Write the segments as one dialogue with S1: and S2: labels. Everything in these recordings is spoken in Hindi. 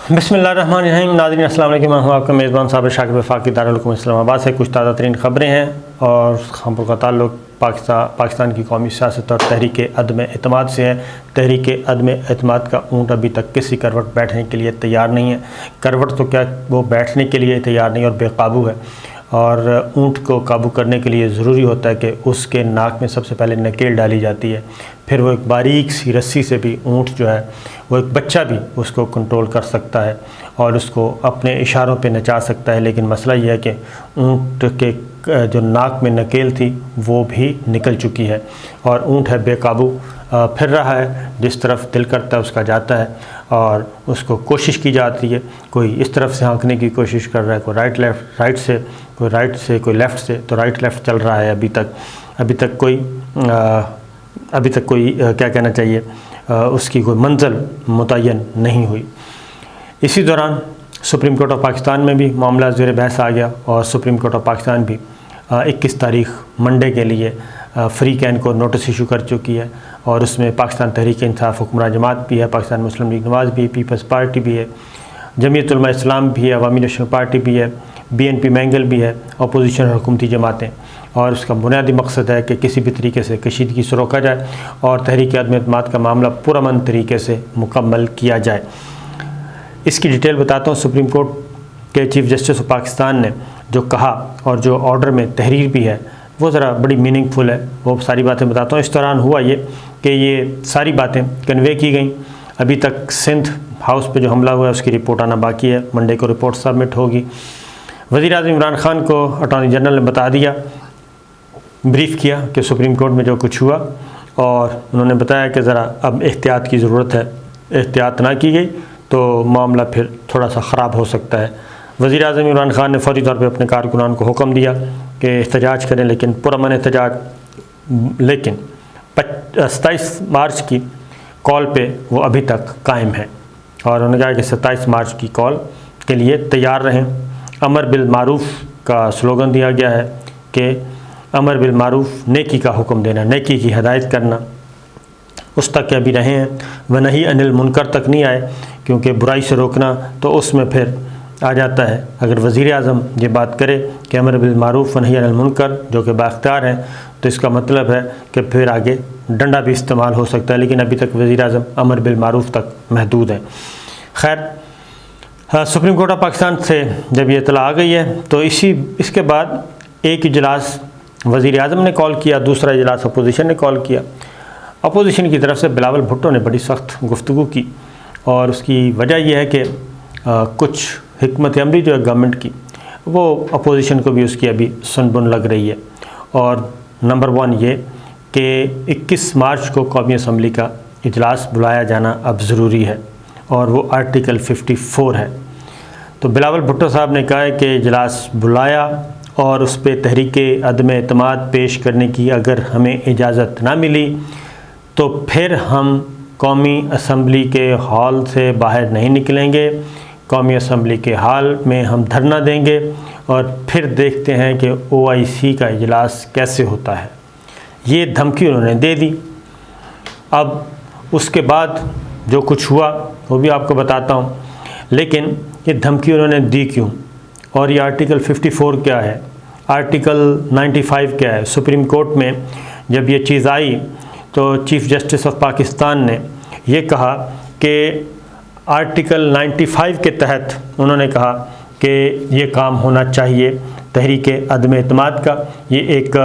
S1: बिस्मिल्लाहिर्रहमानिर्रहीम। नाज़रीन अस्सलाम वालेकुम। मैं हूं आपका मेज़बान साबिर शाकिर वफाकी दारुल हुकूम इस्लामाबाद से। कुछ ताज़ा तरीन ख़बरें हैं और ख़बरों का ताल्लुक़ पाकिस्तान की कौमी सियासत और तहरीक अदम एतमाद से है। तहरीक अदम एतमाद का ऊँट अभी तक किसी करवट बैठने के लिए तैयार नहीं है। करवट तो क्या, वो बैठने के लिए तैयार नहीं और बेकाबू है। और ऊँट को काबू करने के लिए ज़रूरी होता है कि उसके नाक में सबसे पहले नकेल डाली जाती है, फिर वो एक बारीक सी रस्सी से भी ऊँट जो है वो एक बच्चा भी उसको कंट्रोल कर सकता है और उसको अपने इशारों पे नचा सकता है। लेकिन मसला ये है कि ऊँट के जो नाक में नकेल थी वो भी निकल चुकी है और ऊँट है बेकाबू, फिर रहा है, जिस तरफ दिल करता है उसका जाता है और उसको कोशिश की जाती है। कोई इस तरफ से हाँकने की कोशिश कर रहा है, कोई राइट से, कोई लेफ़्ट से, तो राइट लेफ़्ट चल रहा है। अभी तक कोई क्या कहना चाहिए, उसकी कोई मंजिल मुतय्यन नहीं हुई। इसी दौरान सुप्रीम कोर्ट ऑफ पाकिस्तान में भी मामला ज़ेर बहस आ गया और सुप्रीम कोर्ट ऑफ पाकिस्तान भी 21 तारीख मंडे के लिए फ्री कैन को नोटिस इशू कर चुकी है और उसमें पाकिस्तान तहरीक इंसाफ हुक्मरान जमात भी है, पाकिस्तान मुस्लिम लीग नवाज़ भी है, पीपल्स पार्टी भी है, जमीयत उलमा इस्लाम भी है, अवामी नेशनल पार्टी भी है, BNP मैंगल भी है, अपोजिशन और हुकूमती जमातें। और उसका बुनियादी मकसद है कि किसी भी तरीके से कशीदगी से रोका जाए और तहरीक अदम एतमाद का मामला पुरअमन तरीके से मुकम्मल किया जाए। इसकी डिटेल बताता हूँ। सुप्रीम कोर्ट के चीफ जस्टिस ऑफ पाकिस्तान ने जो कहा और जो ऑर्डर में तहरीर भी है वो ज़रा बड़ी मीनिंगफुल है, वो सारी बातें बताता हूँ। इस दौरान हुआ ये कि ये सारी बातें कन्वे की गई। अभी तक सिंध हाउस पे जो हमला हुआ है उसकी रिपोर्ट आना बाकी है, मंडे को रिपोर्ट सबमिट होगी। वज़ीर-ए-आज़म इमरान खान को अटॉर्नी जनरल ने बता दिया, ब्रीफ़ किया कि सुप्रीम कोर्ट में जो कुछ हुआ और उन्होंने बताया कि ज़रा अब एहतियात की ज़रूरत है, एहतियात ना की गई तो मामला फिर थोड़ा सा ख़राब हो सकता है। वज़ीर-ए-आज़म इमरान खान ने फ़ौरी तौर पे अपने कारकुनान को हुक्म दिया कि एहतजाज करें, लेकिन पुरअमन एहतजाज, लेकिन 27 मार्च की कॉल पे वो अभी तक कायम है और उन्होंने कहा कि 27 मार्च की कॉल के लिए तैयार रहें। अमर बिल मारूफ़ का स्लोगन दिया गया है कि अमर बिल मारूफ़, नेकी का हुक्म देना, नेकी की हिदायत करना, उस तक के अभी रहे हैं। व नहीं अनिल मुनकर तक नहीं आए क्योंकि बुराई से रोकना तो उसमें फिर आ जाता है। अगर वज़ीर-ए-आज़म ये बात करे कि अमर बिल मारूफ़ व नहीं अनिल मुनकर जो कि बाख्तियार हैं तो इसका मतलब है कि फिर आगे डंडा भी इस्तेमाल हो सकता है, लेकिन अभी तक वज़ीर-ए-आज़म अमर बिल मारूफ़ तक महदूद है। खैर, सुप्रीम कोर्ट ऑफ पाकिस्तान से जब ये इत्तला आ गई है तो इसके बाद एक इजलास वज़ीर-ए-आज़म ने कॉल किया, दूसरा इजलास अपोजिशन ने कॉल किया। अपोजिशन की तरफ से बिलावल भुट्टो ने बड़ी सख्त गुफ्तगू की और उसकी वजह यह है कि कुछ हिकमत अमली जो है गवर्नमेंट की, वो अपोजिशन को भी उसकी अभी सुनबुन लग रही है। और नंबर 1 ये कि 21 मार्च को कौमी असम्बली का इजलास बुलाया जाना अब ज़रूरी है और वो आर्टिकल 54 है। तो बिलावल भुट्टो साहब ने कहा है कि इजलास बुलाया और उस पर तहरीक अदम एतमाद पेश करने की अगर हमें इजाज़त ना मिली तो फिर हम कौमी असम्बली के हॉल से बाहर नहीं निकलेंगे, कौमी असम्बली के हॉल में हम धरना देंगे और फिर देखते हैं कि OIC का इजलास कैसे होता है। ये धमकी उन्होंने दे दी। अब उसके बाद जो कुछ हुआ वो भी आपको बताता हूँ, लेकिन ये धमकी उन्होंने दी क्यों और ये आर्टिकल 54 क्या है, आर्टिकल 95 क्या है। सुप्रीम कोर्ट में जब ये चीज़ आई तो चीफ जस्टिस ऑफ पाकिस्तान ने ये कहा कि आर्टिकल 95 के तहत उन्होंने कहा कि ये काम होना चाहिए तहरीक अदम एतमाद का, ये एक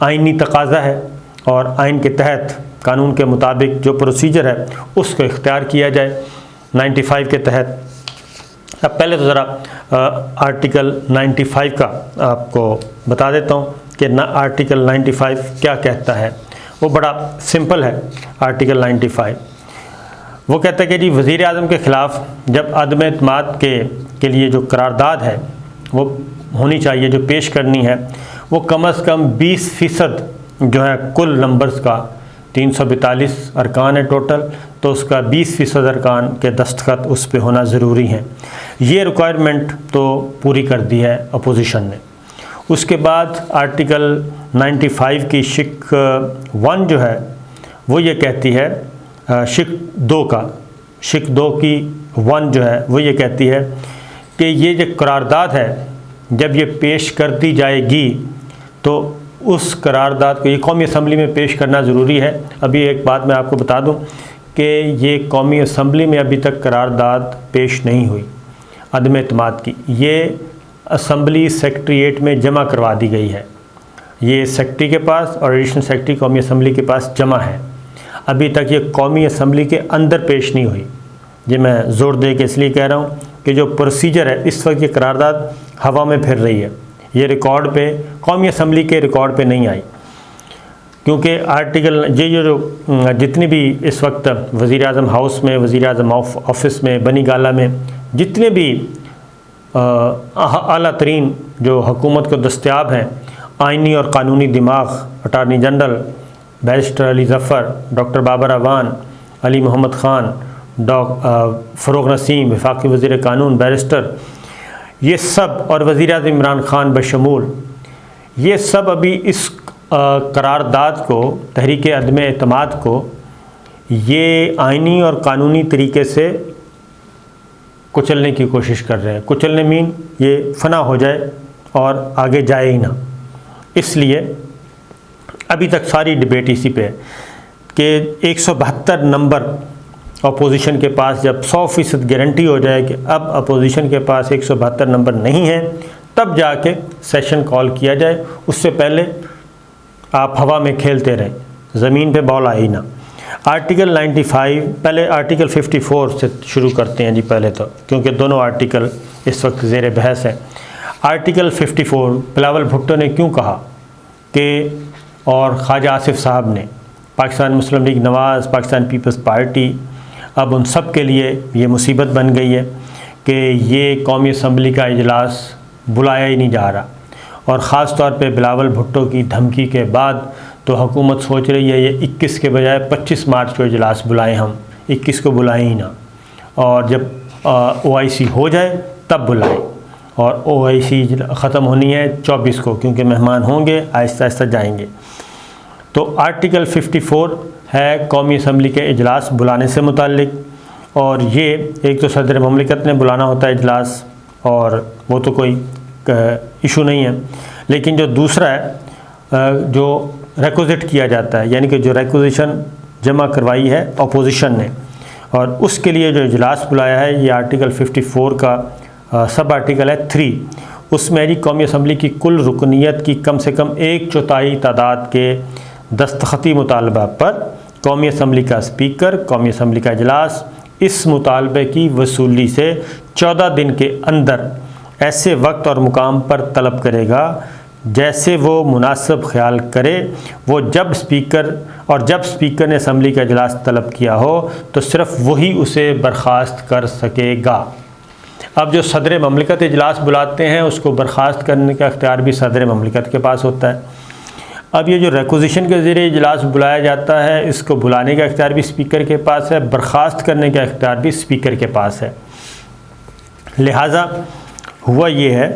S1: आइनी तकाज़ा है और आइन के तहत कानून के मुताबिक जो प्रोसीजर है उसको इख्तियार किया जाए 95 के तहत। अब पहले तो ज़रा आर्टिकल 95 का आपको बता देता हूँ कि आर्टिकल 95 क्या कहता है। वो बड़ा सिंपल है। आर्टिकल 95 वो कहता है कि जी वज़ीर-ए-आज़म के ख़िलाफ़ जब अदम एतमाद के लिए जो करारदाद है वो होनी चाहिए, जो पेश करनी है, वो कम से कम 20% जो है कुल नंबर्स का, 342 अरकान है टोटल, तो उसका 20% अरकान के दस्तखत उस पर होना ज़रूरी है। ये रिक्वायरमेंट तो पूरी कर दी है अपोजिशन ने। उसके बाद आर्टिकल 95 की शिक 1 जो है वो ये कहती है, शिक 2 का शिक 2 की 1 जो है वो ये कहती है कि ये जो करारदाद है जब ये पेश कर दी जाएगी तो उस करारदाद को ये कौमी असम्बली में पेश करना ज़रूरी है। अभी एक बात मैं आपको बता दूं कि ये कौमी असम्बली में अभी तक करारदाद पेश नहीं हुई अदम एतमाद की, ये असम्बली सेक्रेटरीट में जमा करवा दी गई है। ये सेक्रेटरी के पास और एडिशनल सेक्रेटरी कौमी असम्बली के पास जमा है, अभी तक ये कौमी असम्बली के अंदर पेश नहीं हुई। ये मैं ज़ोर दे के इसलिए कह रहा हूँ कि जो प्रोसीजर है इस वक्त ये करारदाद हवा में फिर रही है, ये रिकॉर्ड पे कौमी असम्बली के रिकॉर्ड पे नहीं आई, क्योंकि आर्टिकल ये जो जितनी भी इस वक्त वज़ीर आज़म हाउस में, वज़ीर आज़म ऑफिस में, बनी गाला में जितने भी आला तरीन जो हुकूमत को दस्तयाब हैं आइनी और कानूनी दिमाग, attorney general barrister Ali Zafar, doctor Babar Awan, Ali Mohammad Khan, Farooq Naseem, वफाकी वज़ीर कानून बैरिस्टर, ये सब और वज़ीर आज़म इमरान ख़ान बशमूल, ये सब अभी इस करारदाद को, तहरीक अदम एतमाद को ये आइनी और कानूनी तरीके से कुचलने की कोशिश कर रहे हैं। कुचलने मीन ये फना हो जाए और आगे जाए ही ना। इसलिए अभी तक सारी डिबेट इसी पे है कि 172 नंबर अपोजिशन के पास जब 100% गारंटी हो जाए कि अब अपोजिशन के पास 172 नंबर नहीं है, तब जाके सेशन कॉल किया जाए। उससे पहले आप हवा में खेलते रहें, ज़मीन पे बॉल आई ना। आर्टिकल 95, पहले आर्टिकल 54 से शुरू करते हैं जी पहले तो, क्योंकि दोनों आर्टिकल इस वक्त ज़ेर बहस हैं। आर्टिकल 54 बिलावल भुट्टो ने क्यों कहा कि, और ख्वाजा आसिफ साहब ने, पाकिस्तान मुस्लिम लीग नवाज़, पाकिस्तान पीपल्स पार्टी, अब उन सब के लिए ये मुसीबत बन गई है कि ये कौमी असम्बली का इजलास बुलाया ही नहीं जा रहा। और ख़ास तौर पे बिलावल भुट्टो की धमकी के बाद तो हुकूमत सोच रही है ये 21 के बजाय 25 मार्च को इजलास बुलाएं, हम 21 को बुलाएं ही ना, और जब OIC हो जाए तब बुलाएं। और OIC ख़त्म होनी है 24 को, क्योंकि मेहमान होंगे, आहिस्ता आहिस्ता जाएंगे। तो आर्टिकल 54 है कौमी असम्बली के इजलास बुलाने से मुताल्लिक, और ये एक तो सदर ममलिकत ने बुलाना होता है इजलास, और वो तो कोई इशू नहीं है। लेकिन जो दूसरा है जो रिक्विजिट किया जाता है, यानी कि जो रिक्विजिशन जमा करवाई है अपोजिशन ने, और उसके लिए जो इजलास बुलाया है, ये आर्टिकल 54 का सब आर्टिकल है 3। उसमें जी कौमी असम्बली की कुल रुकनीत की कम से कम 1/4 तादाद के दस्तखती मुतालबा पर कौमी असम्बली का स्पीकर कौमी असम्बली का इजलास इस मुतालबे की वसूली से 14 दिन के अंदर ऐसे वक्त और मुकाम पर तलब करेगा जैसे वो मुनासिब ख्याल करे। वो जब स्पीकर ने असम्बली का इजलास तलब किया हो तो सिर्फ वही उसे बर्खास्त कर सकेगा। अब जो सदर ममलिकत इजलास बुलाते हैं उसको बर्खास्त करने का इख्तियार भी सदर ममलिकत के पास होता है। अब ये जो रिक्विजिशन के ज़रिए इजलास बुलाया जाता है, इसको बुलाने का इख्तियार भी स्पीकर के पास है, बर्खास्त करने का इख्तियार भी स्पीकर के पास है। लिहाजा हुआ ये है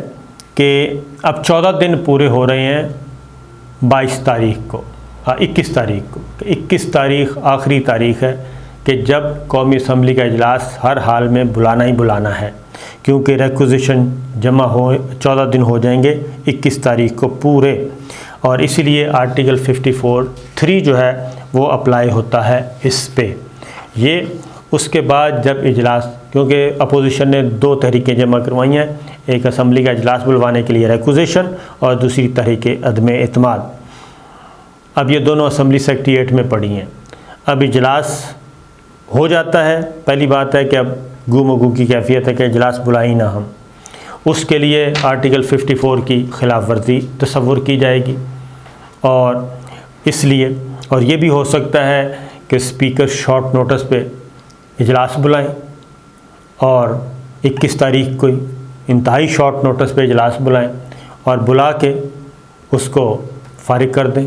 S1: कि अब 14 दिन पूरे हो रहे हैं 22 तारीख को, 21 तारीख को। 21 तारीख आखिरी तारीख है कि जब कौमी असम्बली का इजलास हर हाल में बुलाना ही बुलाना है, क्योंकि रिक्विजिशन जमा हो 14 दिन हो जाएंगे 21 तारीख को पूरे, और इसीलिए आर्टिकल 54(3) जो है वो अप्लाई होता है इस पे। ये उसके बाद जब इजलास, क्योंकि अपोजिशन ने 2 तहरीकें जमा करवाई हैं, एक असम्बली का इजलास बुलवाने के लिए रिक्विजिशन और दूसरी तहरीक अदम एतमाद। अब ये दोनों असम्बली सेक्रेटरीट में पड़ी हैं। अब इजलास हो जाता है, पहली बात है कि अब गुमगू की कैफियत है कि इजलास बुलाई ना हम, उसके लिए आर्टिकल 54 की खिलाफ वर्जी तस्वुर की जाएगी। और इसलिए, और ये भी हो सकता है कि स्पीकर शॉर्ट नोटिस पे इजलास बुलाएं और 21 तारीख को इंतहाई शॉर्ट नोटिस पे इजलास बुलाएं और बुला के उसको फारिग कर दें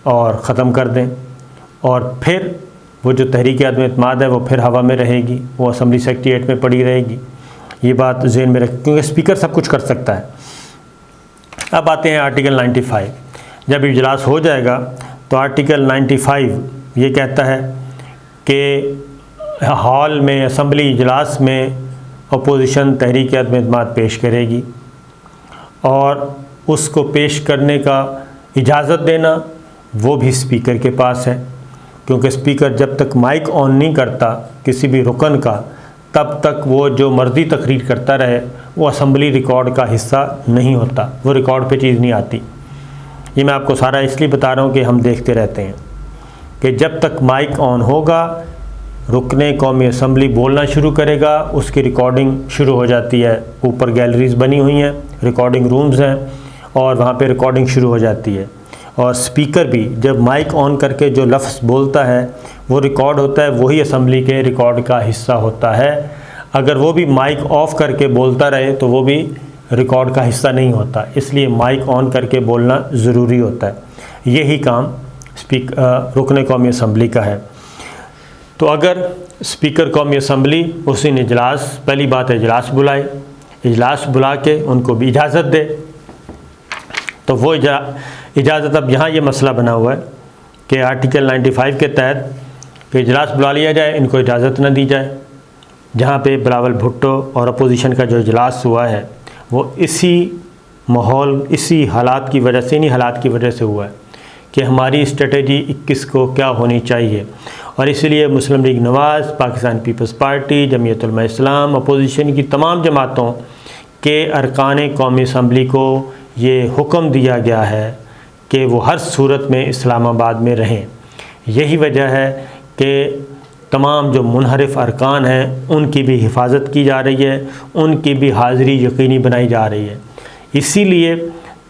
S1: और ख़त्म कर दें, और फिर वो जो तहरीक अदम एतमाद है वो फिर हवा में रहेगी, वो असम्बली सेक्रेटरीट में पड़ी रहेगी। ये बात ज़हन में रखें, क्योंकि स्पीकर सब कुछ कर सकता है। अब आते हैं आर्टिकल 95। जब इजलास हो जाएगा तो आर्टिकल 95 ये कहता है कि हॉल में असम्बली इजलास में अपोजिशन तहरीक अदम एतमाद पेश करेगी और उसको पेश करने का इजाज़त देना वो भी स्पीकर के पास है, क्योंकि स्पीकर जब तक माइक ऑन नहीं करता किसी भी रुकन का, तब तक वो जो मर्ज़ी तकरीर करता रहे वो असम्बली रिकॉर्ड का हिस्सा नहीं होता, वो रिकॉर्ड पे चीज़ नहीं आती। ये मैं आपको सारा इसलिए बता रहा हूँ कि हम देखते रहते हैं कि जब तक माइक ऑन होगा रुकने कौमी असम्बली बोलना शुरू करेगा, उसकी रिकॉर्डिंग शुरू हो जाती है। ऊपर गैलरीज़ बनी हुई हैं, रिकॉर्डिंग रूम्स हैं और वहाँ पे रिकॉर्डिंग शुरू हो जाती है। और स्पीकर भी जब माइक ऑन करके जो लफ्ज़ बोलता है वो रिकॉर्ड होता है, वही असम्बली के रिकॉर्ड का हिस्सा होता है। अगर वो भी माइक ऑफ़ करके बोलता रहे तो वो भी रिकॉर्ड का हिस्सा नहीं होता, इसलिए माइक ऑन करके बोलना ज़रूरी होता है। यही काम रुकने कौमी असम्बली का है। तो अगर स्पीकर कौमी असम्बली उस दिन इजलास, पहली बात है इजलास बुलाए, इजलास बुला के उनको भी इजाज़त दे, तो वो इजाज़त, अब यहाँ ये मसला बना हुआ है कि आर्टिकल 95 के तहत कि इजलास बुला लिया जाए, इनको इजाज़त न दी जाए। जहाँ पे बिलावल भुट्टो और अपोजिशन का जो इजलास हुआ है वो इसी माहौल, इसी हालात की वजह से, इन्हीं हालात की वजह से हुआ है कि हमारी स्ट्रेटजी 21 को क्या होनी चाहिए। और इसलिए मुस्लिम लीग नवाज़, पाकिस्तान पीपल्स पार्टी, जमीयत उलमा इस्लाम, अपोजिशन की तमाम जमातों के अरकान कौमी असम्बली को ये हुक्म दिया गया है कि वो हर सूरत में इस्लामाबाद में रहें। यही वजह है कि तमाम जो मुनहरिफ अरकान हैं उनकी भी हिफाजत की जा रही है, उनकी भी हाज़िरी यकीनी बनाई जा रही है। इसीलिए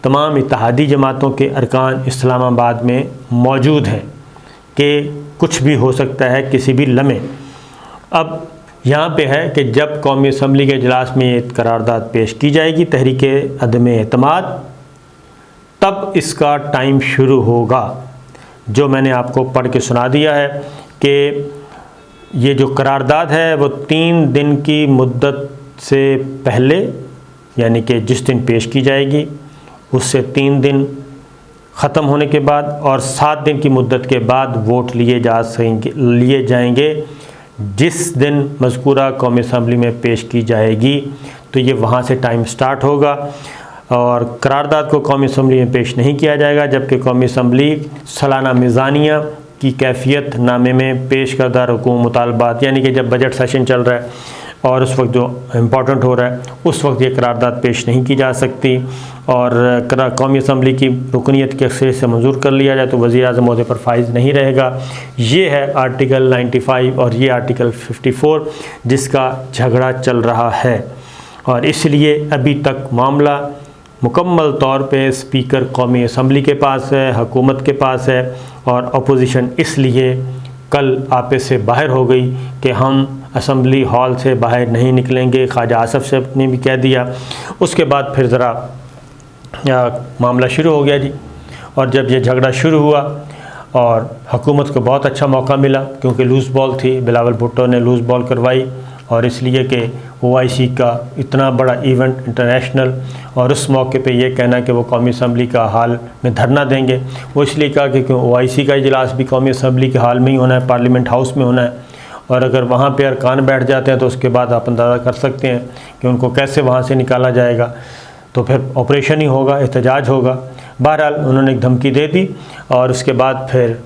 S1: तमाम इत्तेहादी जमातों के अरकान इस्लामाबाद में मौजूद हैं कि कुछ भी हो सकता है किसी भी लम्हे। अब यहाँ पे है कि जब कौमी असम्बली के इजलास में ये करारदाद पेश की जाएगी तहरीक अदम एतमाद, तब इसका टाइम शुरू होगा। जो मैंने आपको पढ़ के सुना दिया है कि ये जो करारदाद है वो 3 दिन की मुद्दत से पहले, यानी कि जिस दिन पेश की जाएगी उससे 3 दिन ख़त्म होने के बाद और 7 दिन की मुद्दत के बाद वोट लिए जाएंगे जिस दिन मज़कूरा कौमी असम्बली में पेश की जाएगी। तो ये वहाँ से टाइम स्टार्ट होगा और करारदाद को कौमी असम्बली में पेश नहीं किया जाएगा, जबकि कौमी असम्बली सालाना मीज़ानिया की कैफियत नामे में पेश करदा रकूम मुतालबात, यानी कि जब बजट सेशन चल रहा है और उस वक्त जो इम्पोर्टेंट हो रहा है उस वक्त ये करारदाद पेश नहीं की जा सकती। और कौमी असम्बली की रुकनीत की अक्सरियत से मंजूर कर लिया जाए तो वज़ीर-ए-आज़म ओहदे पर फाइज नहीं रहेगा। ये है आर्टिकल 95 और ये आर्टिकल 54 जिसका झगड़ा चल रहा है। और इसलिए अभी तक मामला मुकम्मल तौर पे स्पीकर कौमी असम्बली के पास है, हुकूमत के पास है और अपोजिशन इसलिए कल आपे से बाहर हो गई कि हम असम्बली हॉल से बाहर नहीं निकलेंगे। ख्वाजा आसफ़ साहब ने भी कह दिया। उसके बाद फिर ज़रा मामला शुरू हो गया जी। और जब ये झगड़ा शुरू हुआ और हुकूमत को बहुत अच्छा मौका मिला क्योंकि लूज़ बॉल थी, बिलावल भुट्टो ने लूज़ बॉल करवाई और इसलिए कि OIC का इतना बड़ा इवेंट इंटरनेशनल और उस मौके पे ये कहना कि वो कौमी असम्बली का हाल में धरना देंगे, वो इसलिए कहा कि क्यों OIC का इजलास भी कौमी असम्बली के हाल में ही होना है, पार्लियामेंट हाउस में होना है। और अगर वहाँ पे अरकान बैठ जाते हैं तो उसके बाद आप अंदाज़ा कर सकते हैं कि उनको कैसे वहाँ से निकाला जाएगा, तो फिर ऑपरेशन ही होगा, एहतजाज होगा। बहरहाल उन्होंने एक धमकी दे दी और उसके बाद फिर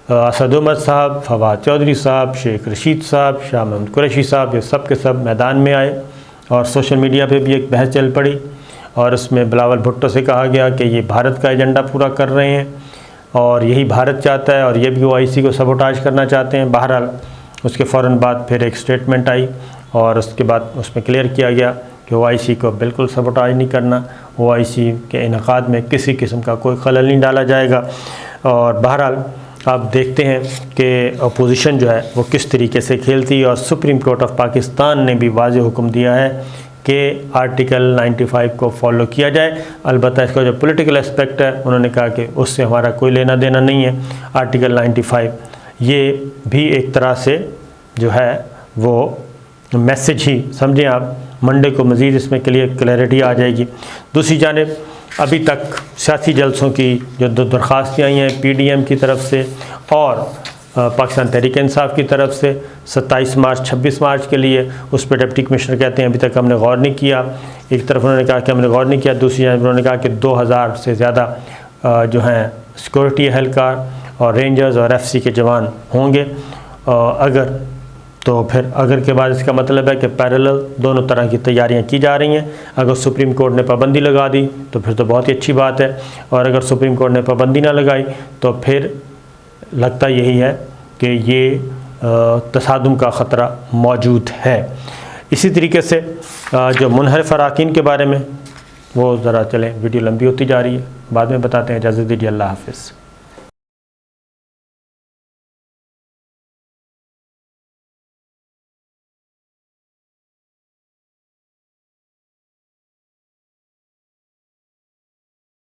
S1: असद उमर साहब, फवाद चौधरी साहब, शेख रशीद साहब, शाह महमूद कुरैशी साहब, ये सब के सब मैदान में आए और सोशल मीडिया पे भी एक बहस चल पड़ी और उसमें बिलावल भुट्टो से कहा गया कि ये भारत का एजेंडा पूरा कर रहे हैं और यही भारत चाहता है और ये भी OIC को सबोटाज करना चाहते हैं। बहरहाल उसके फ़ौरन बाद फिर एक स्टेटमेंट आई और उसके बाद उसमें क्लियर किया गया कि OIC को बिल्कुल सबोटाज नहीं करना, OIC के इनेकाद में किसी किस्म का कोई खलल नहीं डाला जाएगा। और बहरहाल आप देखते हैं कि अपोजिशन जो है वो किस तरीके से खेलती है और सुप्रीम कोर्ट ऑफ पाकिस्तान ने भी वाज़ेह हुक्म दिया है कि आर्टिकल 95 को फॉलो किया जाए। अलबत्ता इसका जो पॉलिटिकल एस्पेक्ट है उन्होंने कहा कि उससे हमारा कोई लेना देना नहीं है। आर्टिकल 95 ये भी एक तरह से जो है वो मैसेज ही समझें आप, मंडे को मज़ीद इसमें क्लैरिटी आ जाएगी। दूसरी जानिब अभी तक सियासी जलसों की जो दरख्वास्तें आई हैं PDM की तरफ से और पाकिस्तान तहरीक इंसाफ की तरफ से 27 मार्च 26 मार्च के लिए, उस पर डिप्टी कमिश्नर कहते हैं अभी तक हमने गौर नहीं किया। एक तरफ उन्होंने कहा कि हमने गौर नहीं किया, दूसरी जानब उन्होंने कहा कि 2000 से ज़्यादा जो हैं सिक्योरिटी एहलकार और रेंजर्स और FC के जवान होंगे। अगर तो फिर अगर के बाद इसका मतलब है कि पैरेलल दोनों तरह की तैयारियां की जा रही हैं। अगर सुप्रीम कोर्ट ने पाबंदी लगा दी तो फिर तो बहुत ही अच्छी बात है, और अगर सुप्रीम कोर्ट ने पाबंदी ना लगाई तो फिर लगता यही है कि ये तसादुम का ख़तरा मौजूद है। इसी तरीके से जो मुनहरिफ अराकीन के बारे में वो ज़रा चलें, वीडियो लंबी होती जा रही है, बाद में बताते हैं। इजाज़त दीजिए, अल्लाह हाफ़िज़।